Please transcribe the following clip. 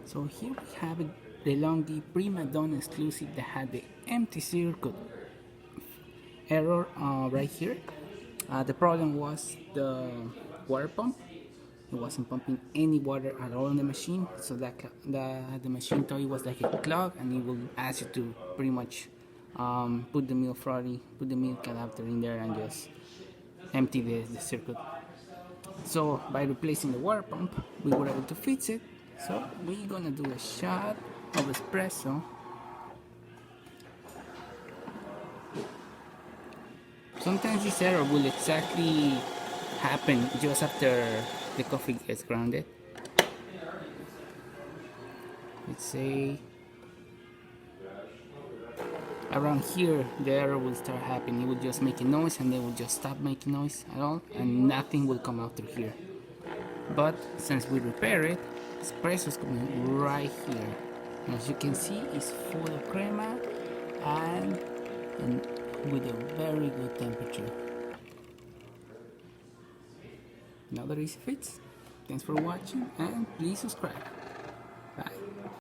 So here we have a DeLonghi Prima Donna exclusive that had the empty circuit error right here. The problem was the water pump. It wasn't pumping any water at all in the machine, so the machine thought it was like a clog, and it will ask you to pretty much put the milk adapter in there and just empty the circuit. So by replacing the water pump, we were able to fix it. So we're gonna do a shot of espresso. Sometimes this error will exactly happen just after the coffee gets grounded. Let's say around here the error will start happening. It will just make a noise and then will just stop making noise at all, and nothing will come out through here. But since we repair it, espresso is coming right here. And as you can see, it's full of crema and with a very good temperature. Another easy fix. Thanks for watching and please subscribe.